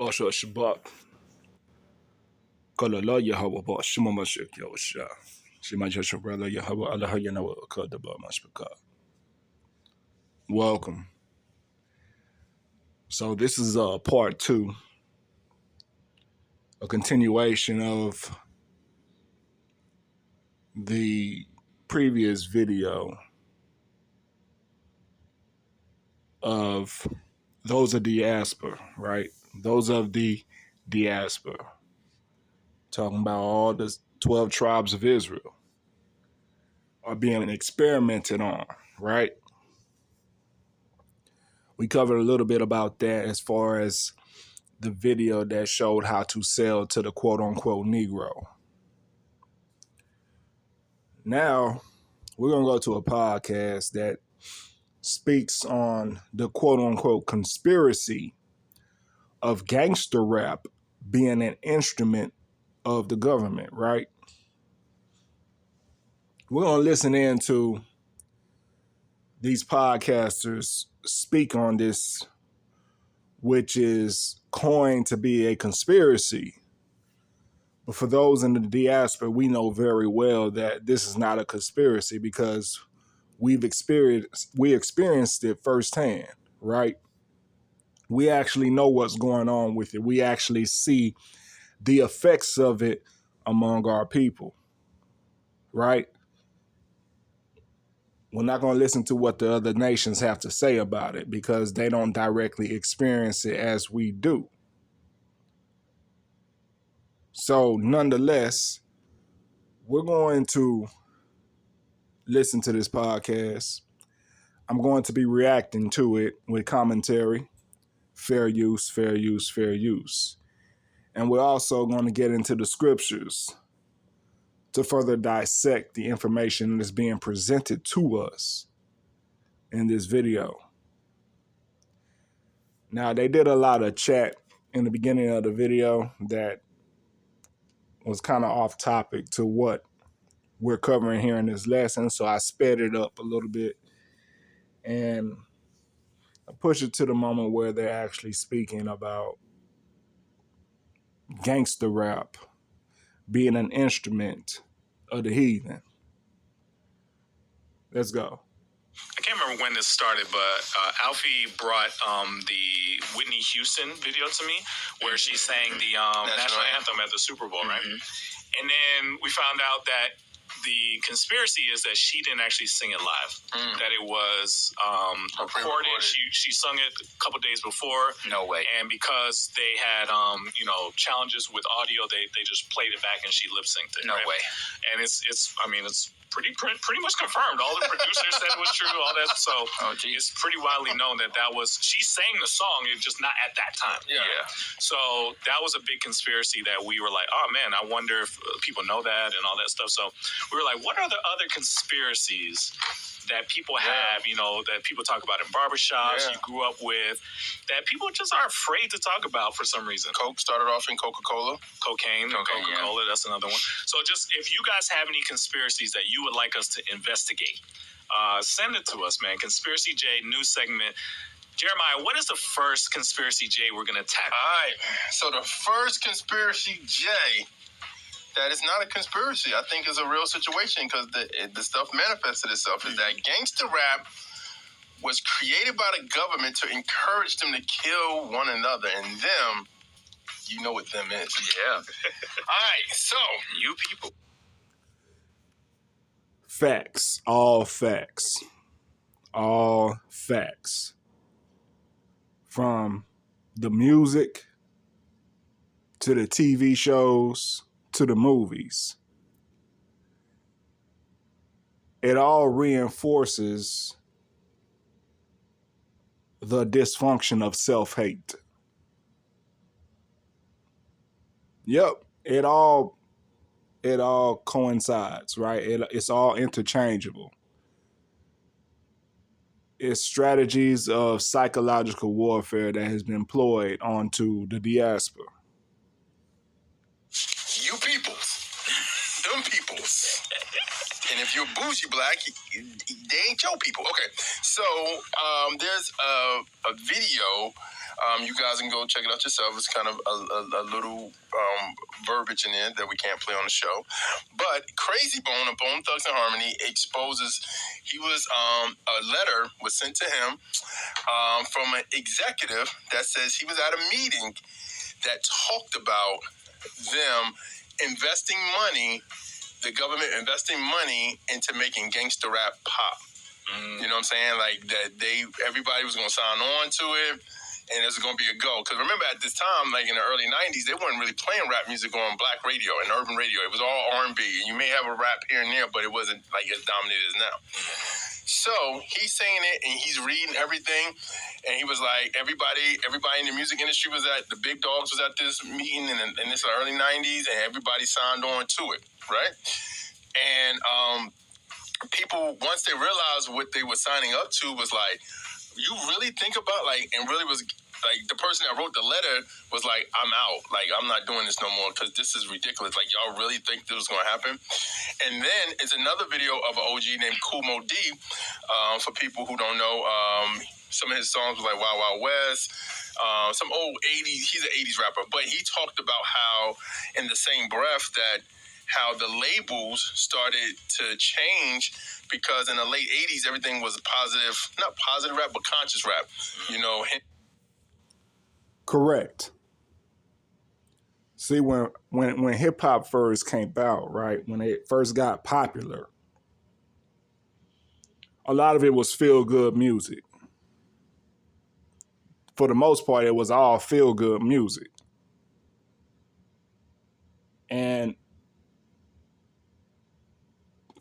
Asha Shabbat. Kalala Yahweh Ba Shema Mashik Yahusha. Shema Yahweh Yahweh Allah Yahweh Kadaba Mashbaka. Welcome. So this is part 2, a continuation of the previous video of those of the diaspora, right? Those of the diaspora. Talking about all the 12 tribes of Israel are being experimented on, right? We covered a little bit about that as far as the video that showed how to sell to the quote-unquote Negro. Now, we're going to go to a podcast that speaks on the quote-unquote conspiracy of gangster rap being an instrument of the government, right? We're going to listen in to these podcasters speak on this, which is coined to be a conspiracy. But for those in the diaspora, we know very well that this is not a conspiracy because we experienced it firsthand, right? We actually know what's going on with it. We actually see the effects of it among our people, right? We're not going to listen to what the other nations have to say about it because they don't directly experience it as we do. So nonetheless, we're going to listen to this podcast. I'm going to be reacting to it with commentary, fair use, fair use, fair use. And we're also going to get into the scriptures to further dissect the information that's being presented to us in this video. Now, they did a lot of chat in the beginning of the video that was kind of off topic to what we're covering here in this lesson. So I sped it up a little bit and I push it to the moment where they're actually speaking about gangster rap being an instrument of the heathen. Let's go. I can't remember when this started, but Alfie brought the Whitney Houston video to me where she sang the national anthem at the Super Bowl, right? And then we found out that the conspiracy is that she didn't actually sing it live, that it was recorded. She sung it a couple days before. No way. And because they had, challenges with audio, they just played it back and she lip synced it. No way. And it's pretty much confirmed. All the producers said it was true, all that. So it's pretty widely known that was, she sang the song, it's just not at that time. Yeah. So that was a big conspiracy that we were like, oh man, I wonder if people know that and all that stuff. So we were like, what are the other conspiracies that people have, that people talk about in barbershops, you grew up with, that people just are afraid to talk about for some reason? Coke started off in Coca-Cola. Cocaine, Coca-Cola, that's another one. So just, if you guys have any conspiracies that you would like us to investigate, send it to us, man. Conspiracy J, new segment. Jeremiah, what is the first Conspiracy J we're going to tackle? All right. So the first Conspiracy J, that is not a conspiracy, I think is a real situation because the stuff manifested itself, is that gangster rap was created by the government to encourage them to kill one another. And them, you know what them is. Yeah. All right. So, you people. Facts. All facts. All facts. From the music to the TV shows to the movies. It all reinforces the dysfunction of self-hate. Yep, it all coincides, right? It's all interchangeable. It's strategies of psychological warfare that has been employed onto the diaspora. You peoples, them peoples, And if you're bougie black, they ain't your people. Okay, so there's a video. You guys can go check it out yourself. It's kind of a little verbiage in it that we can't play on the show. But Crazy Bone of Bone Thugs and Harmony exposes he was a letter was sent to him from an executive that says he was at a meeting that talked about them investing money, the government investing money into making gangster rap pop. You know what I'm saying? Like that everybody was going to sign on to it, and it was going to be a go. Because remember, at this time, like in the early 90s, they weren't really playing rap music on black radio and urban radio. It was all R&B. And you may have a rap here and there, but it wasn't like as dominated as now. So he's saying it, and he's reading everything, and he was like, everybody in the music industry was at, the big dogs was at this meeting in this early 90s, and everybody signed on to it, right? And people, once they realized what they were signing up to, was like, you really think about, like, and really was, like, the person that wrote the letter was like, I'm out. Like, I'm not doing this no more because this is ridiculous. Like, y'all really think this was going to happen? And then it's another video of an OG named Kool Moe Dee. For people who don't know, some of his songs were like Wild Wild West, some old 80s, he's an 80s rapper, but he talked about how, in the same breath, that how the labels started to change because in the late 80s, everything was positive, not positive rap, but conscious rap, you know. Correct. See, when hip hop first came out, right, when it first got popular, a lot of it was feel good music. For the most part, it was all feel good music. And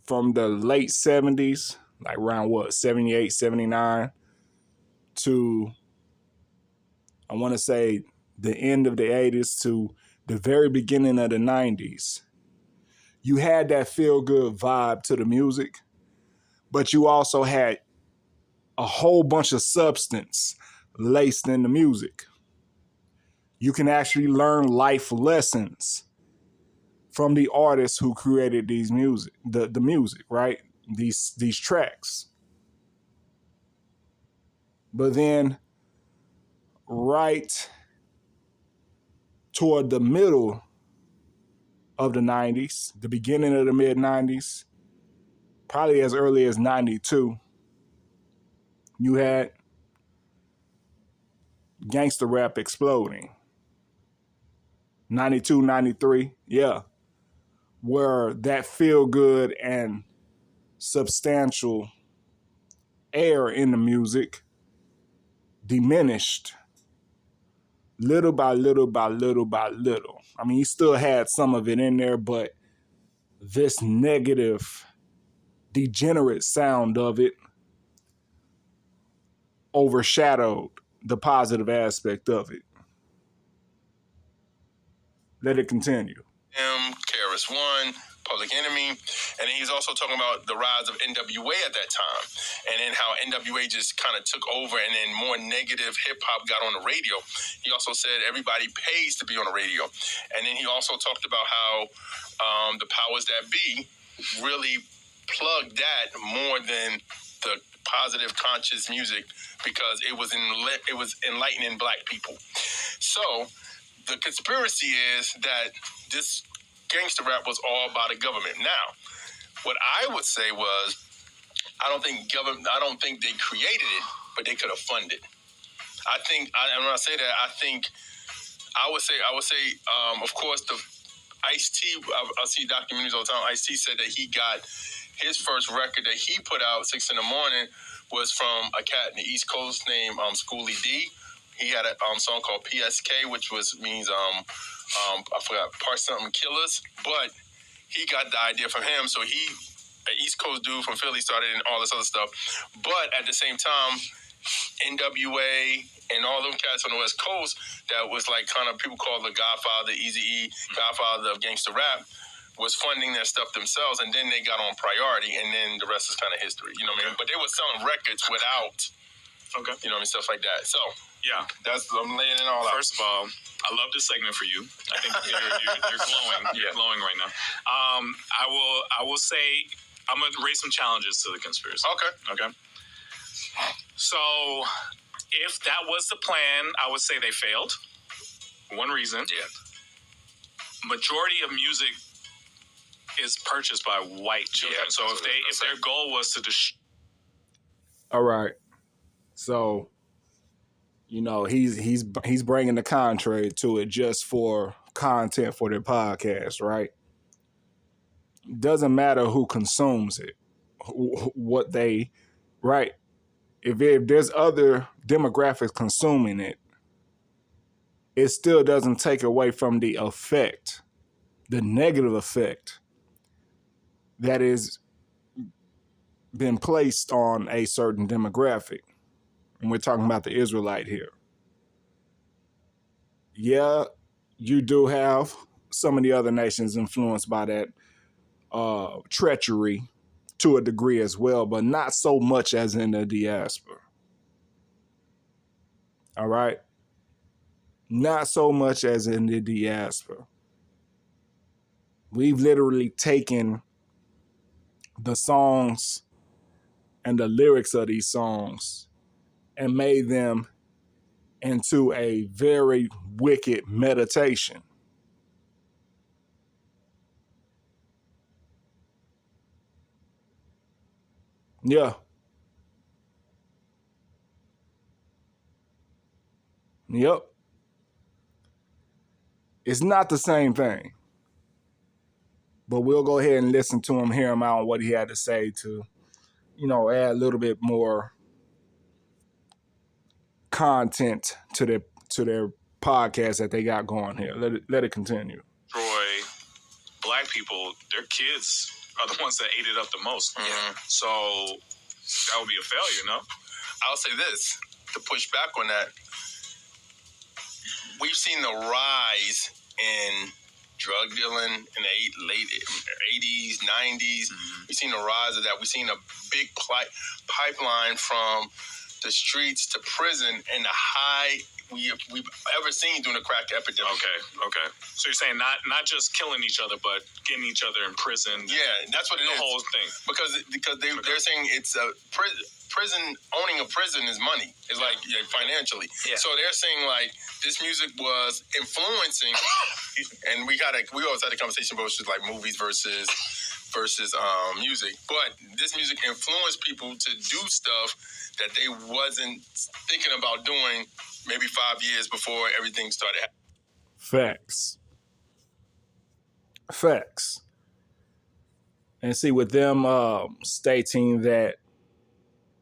from the late 70s, like around 78, 79, to, I want to say, the end of the 80s to the very beginning of the 90s, you had that feel-good vibe to the music, but you also had a whole bunch of substance laced in the music. You can actually learn life lessons from the artists who created these music, the music, right? These tracks. But then right toward the middle of the 90s, the beginning of the mid 90s, probably as early as 92, you had gangster rap exploding. 92, 93, yeah, where that feel good and substantial air in the music diminished little by little by little by little. I mean, you still had some of it in there, but this negative, degenerate sound of it overshadowed the positive aspect of it. Let it continue. KRS-One, Public Enemy, and then he's also talking about the rise of NWA at that time, and then how NWA just kind of took over, and then more negative hip-hop got on the radio. He also said everybody pays to be on the radio, and then he also talked about how the powers that be really plugged that more than the positive conscious music because it was enlightening black people. So the conspiracy is that this gangster rap was all about the government. Now, what I would say was, I don't think they created it, but they could have funded. And when I say that, I would say, of course, the Ice-T, I see documentaries all the time. Ice-T said that he got his first record that he put out, 6 in the morning, was from a cat in the East Coast named Schoolie D. He had a song called PSK, which means I forgot, part something killers, but he got the idea from him. So he, an East Coast dude from Philly, started and all this other stuff. But at the same time, NWA and all them cats on the West Coast, that was like kind of people call the Godfather, Eazy-E, Godfather of gangster rap, was funding their stuff themselves, and then they got on Priority, and then the rest is kind of history. You know what I mean? But they were selling records without, you know what I mean, stuff like that. So yeah, I'm laying it all out. First of all, I love this segment for you. I think you're glowing. You're glowing right now. I will say, I'm going to raise some challenges to the conspiracy. Okay. So, if that was the plan, I would say they failed. One reason. Yeah. Majority of music is purchased by white children. Yeah, so if their goal was to all right. So, you know, he's bringing the contrary to it just for content for their podcast, right? Doesn't matter who consumes it, what they, right? If there's other demographics consuming it, it still doesn't take away from the effect, the negative effect that is been placed on a certain demographic. And we're talking about the Israelite here. Yeah, you do have some of the other nations influenced by that treachery to a degree as well, but not so much as in the diaspora. All right? Not so much as in the diaspora. We've literally taken the songs and the lyrics of these songs and made them into a very wicked meditation. Yeah. Yep. It's not the same thing. But we'll go ahead and listen to him, hear him out on what he had to say to, you know, add a little bit more content to their podcast that they got going here. Let it continue. Troy, black people, their kids are the ones that ate it up the most. Mm-hmm. So that would be a failure, no? I'll say this, to push back on that. We've seen the rise in drug dealing in the late 80s, 90s. Mm-hmm. We've seen the rise of that. We've seen a big pipeline from the streets to prison and the high we've ever seen during the crack epidemic. Okay. So you're saying not just killing each other, but getting each other in prison. Yeah, that's what it is. The whole thing. Because they're saying it's a prison. Owning a prison is money. It's like financially. Yeah. So they're saying like this music was influencing, and we always had a conversation about just like movies versus music. But this music influenced people to do stuff that they wasn't thinking about doing maybe 5 years before everything started happening. Facts. And see, with them stating that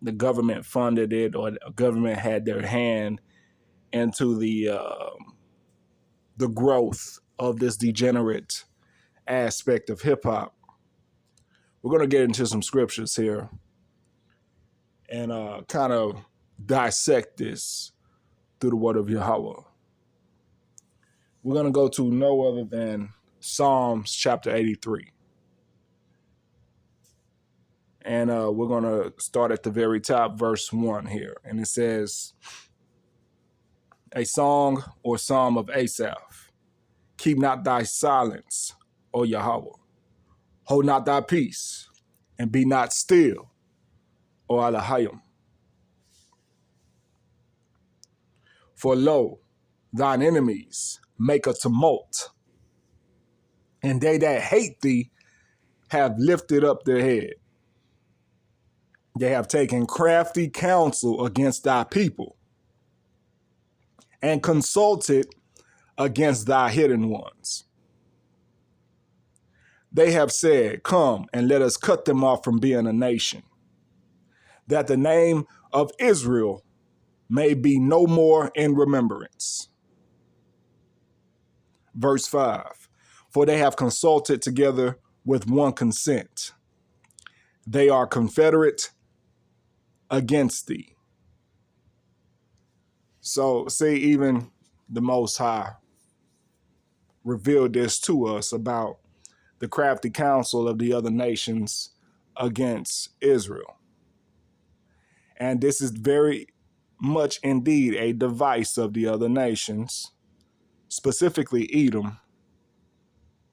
the government funded it or the government had their hand into the growth of this degenerate aspect of hip hop, we're going to get into some scriptures here and kind of dissect this through the word of Yahweh. We're going to go to no other than Psalms chapter 83. And we're going to start at the very top, verse 1 here. And it says, a song or psalm of Asaph. Keep not thy silence, O Yahweh. Hold not thy peace, and be not still, O Elohim. For lo, thine enemies make a tumult, and they that hate thee have lifted up their head. They have taken crafty counsel against thy people, and consulted against thy hidden ones. They have said, come and let us cut them off from being a nation, that the name of Israel may be no more in remembrance. Verse 5, for they have consulted together with one consent. They are confederate against thee. So see, even the Most High revealed this to us about the crafty counsel of the other nations against Israel. And this is very much indeed a device of the other nations, specifically Edom.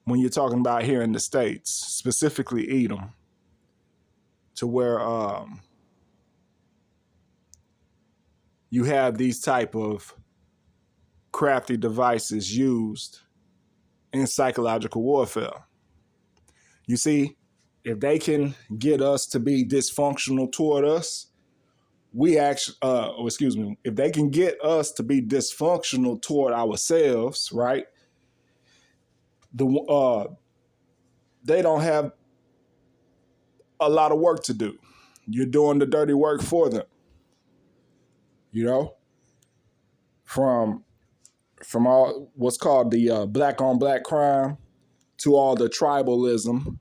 When you're talking about here in the States, specifically Edom, to where you have these type of crafty devices used in psychological warfare. You see, if they can get us to be dysfunctional toward us, if they can get us to be dysfunctional toward ourselves, right? They don't have a lot of work to do. You're doing the dirty work for them. You know, from all what's called the black on black crime to all the tribalism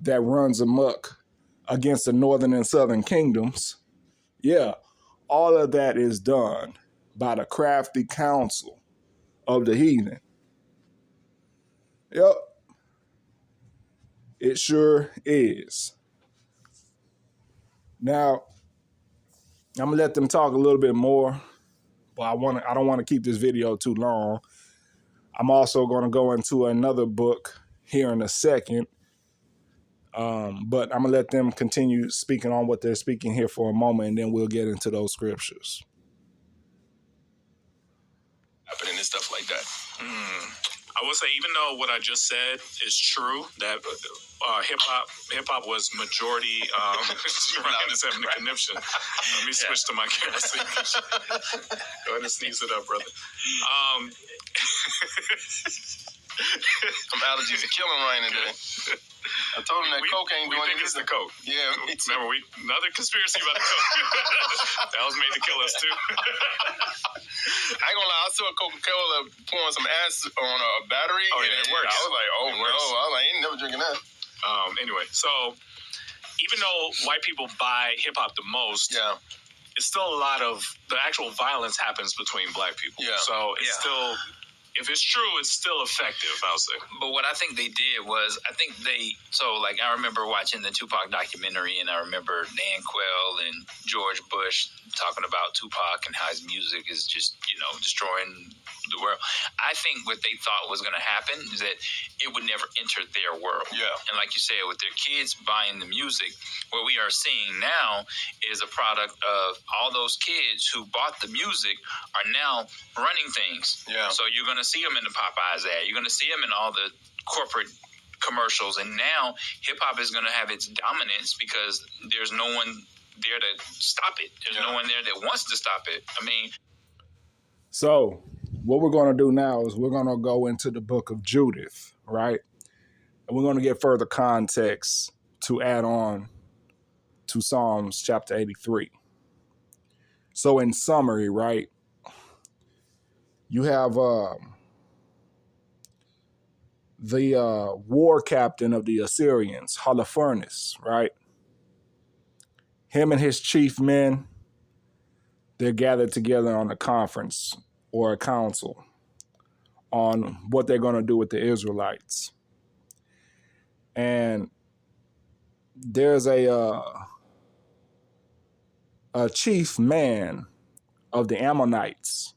that runs amok against the northern and southern kingdoms. Yeah, all of that is done by the crafty counsel of the heathen. Yep, it sure is. Now, I'm gonna let them talk a little bit more, but I don't want to keep this video too long. I'm also going to go into another book here in a second, but I'm gonna let them continue speaking on what they're speaking here for a moment, and then we'll get into those scriptures. Happening and stuff like that. I would say, even though what I just said is true, that hip hop was majority. Ryan is having a conniption. Let me switch to my camera. So go ahead and sneeze it up, brother. Some allergies are killing Ryan today. I told him that coke ain't doing it. We think it's the coke. Yeah. Remember, another conspiracy about the coke. That was made to kill us too. I ain't gonna lie, I saw Coca-Cola pouring some acid on a battery. Oh, yeah, it works. I was like, oh, no. I was like, I ain't never drinking that. Anyway, so even though white people buy hip-hop the most, it's still a lot of the actual violence happens between black people. Yeah. So it's still, if it's true, it's still effective, I'll say. But what I think they did was, I remember watching the Tupac documentary, and I remember Dan Quayle and George Bush talking about Tupac and how his music is just, destroying the world. I think what they thought was going to happen is that it would never enter their world. Yeah. And like you said, with their kids buying the music, what we are seeing now is a product of all those kids who bought the music are now running things. Yeah. So you're going to see them in the Popeyes ad. You're going to see them in all the corporate commercials. And now hip-hop is going to have its dominance because there's no one there to stop it. There's no one there that wants to stop it. I mean... So what we're going to do now is we're going to go into the book of Judith, right? And we're going to get further context to add on to Psalms chapter 83. So in summary, right, you have the war captain of the Assyrians, Holofernes, right? Him and his chief men, they're gathered together on a conference or a council on what they're going to do with the Israelites. And there's a chief man of the Ammonites.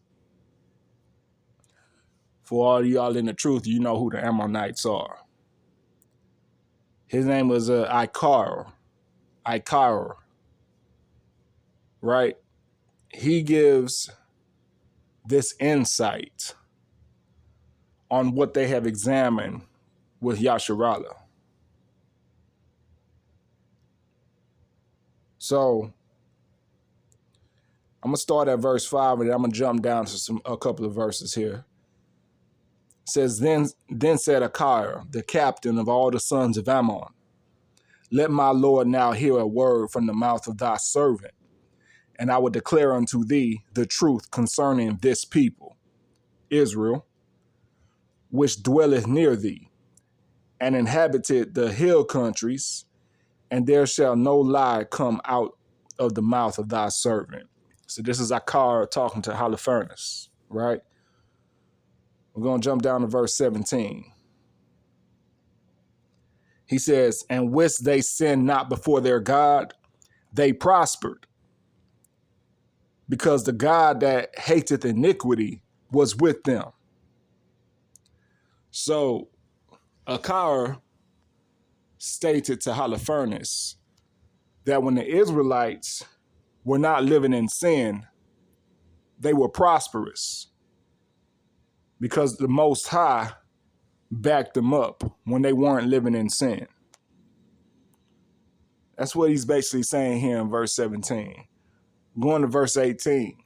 For all y'all in the truth, you know who the Ammonites are. His name was Ikar, right? He gives this insight on what they have examined with Yasharallah. So I'm going to start at verse 5, and then I'm going to jump down to a couple of verses here. It says, Then said Akar, the captain of all the sons of Ammon, let my Lord now hear a word from the mouth of thy servant, and I will declare unto thee the truth concerning this people, Israel, which dwelleth near thee, and inhabited the hill countries, and there shall no lie come out of the mouth of thy servant. So this is Akar talking to Holofernes, right? We're going to jump down to verse 17. He says, and whilst they sinned not before their God, they prospered, because the God that hateth iniquity was with them. So Akar stated to Holofernes that when the Israelites were not living in sin, they were prosperous because the Most High backed them up when they weren't living in sin. That's what he's basically saying here in verse 17. Going to verse 18.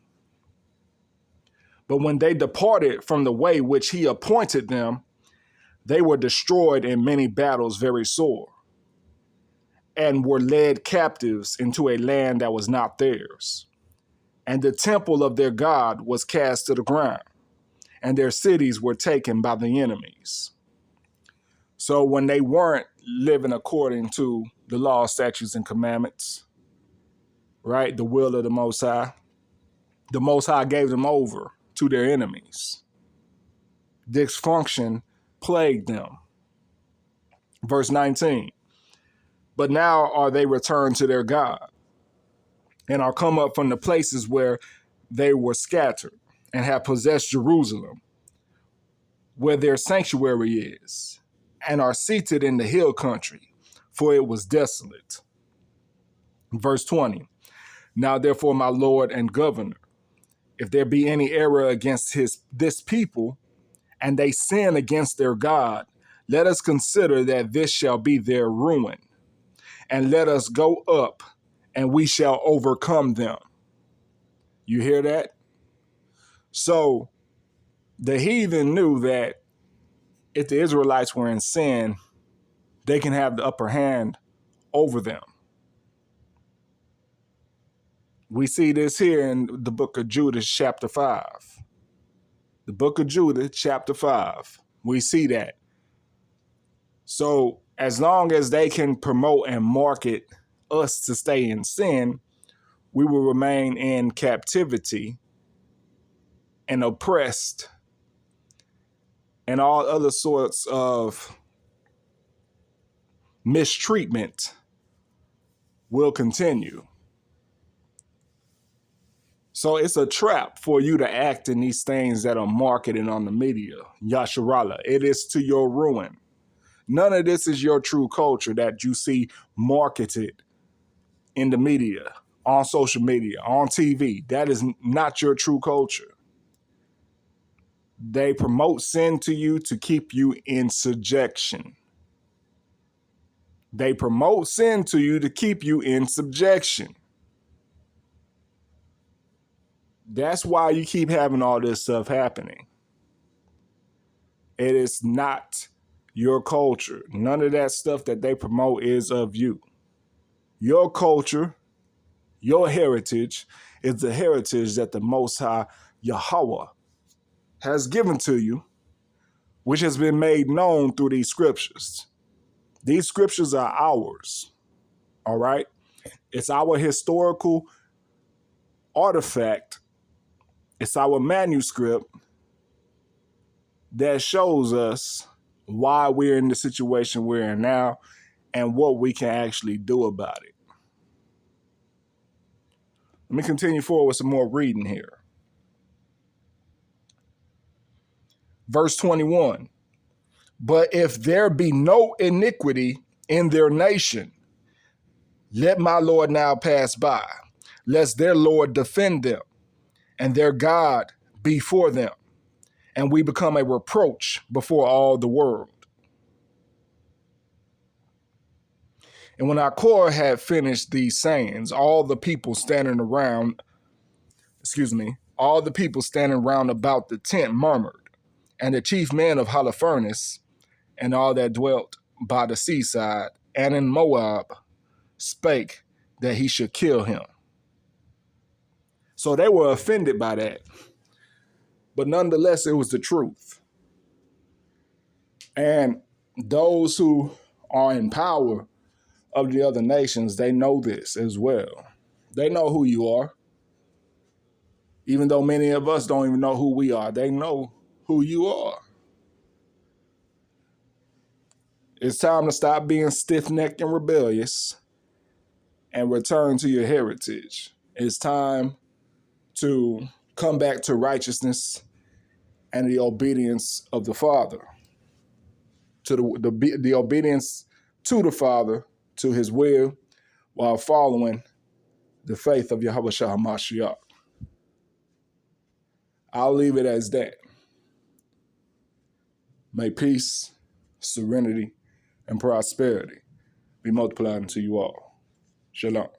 But when they departed from the way which he appointed them, they were destroyed in many battles very sore, and were led captives into a land that was not theirs. And the temple of their God was cast to the ground, and their cities were taken by the enemies. So when they weren't living according to the law, statutes, and commandments, right, the will of the Most High gave them over to their enemies. Dysfunction plagued them. Verse 19. But now are they returned to their God, and are come up from the places where they were scattered, and have possessed Jerusalem, where their sanctuary is, and are seated in the hill country, for it was desolate. Verse 20. Now therefore, my Lord and Governor, if there be any error against this people, and they sin against their God, let us consider that this shall be their ruin, and let us go up, and we shall overcome them. You hear that? So the heathen knew that if the Israelites were in sin, they can have the upper hand over them. We see this here in the book of Judah, chapter 5. The book of Judah, chapter 5. We see that. So as long as they can promote and market us to stay in sin, we will remain in captivity and oppressed and all other sorts of mistreatment will continue. So it's a trap for you to act in these things that are marketed on the media. Yasharallah, it is to your ruin. None of this is your true culture that you see marketed in the media, on social media, on TV. That is not your true culture. They promote sin to you to keep you in subjection. They promote sin to you to keep you in subjection. That's why you keep having all this stuff happening. It is not your culture. None of that stuff that they promote is of you. Your culture, your heritage, is the heritage that the Most High Yahweh has given to you, which has been made known through these scriptures. These scriptures are ours, all right? It's our historical artifact. It's our manuscript that shows us why we're in the situation we're in now and what we can actually do about it. Let me continue forward with some more reading here. Verse 21. But if there be no iniquity in their nation, let my Lord now pass by, lest their Lord defend them, and their God be for them, and we become a reproach before all the world. And when Achor had finished these sayings, all the people standing round about the tent murmured, and the chief men of Holofernes, and all that dwelt by the seaside, and in Moab, spake that he should kill him. So they were offended by that. But nonetheless, it was the truth. And those who are in power of the other nations, they know this as well. They know who you are. Even though many of us don't even know who we are, they know who you are. It's time to stop being stiff-necked and rebellious and return to your heritage. It's time to come back to righteousness and the obedience of the Father, to the obedience to the Father, to his will, while following the faith of Yahweh Shah HaMashiach. I'll leave it as that. May peace, serenity, and prosperity be multiplied unto you all. Shalom.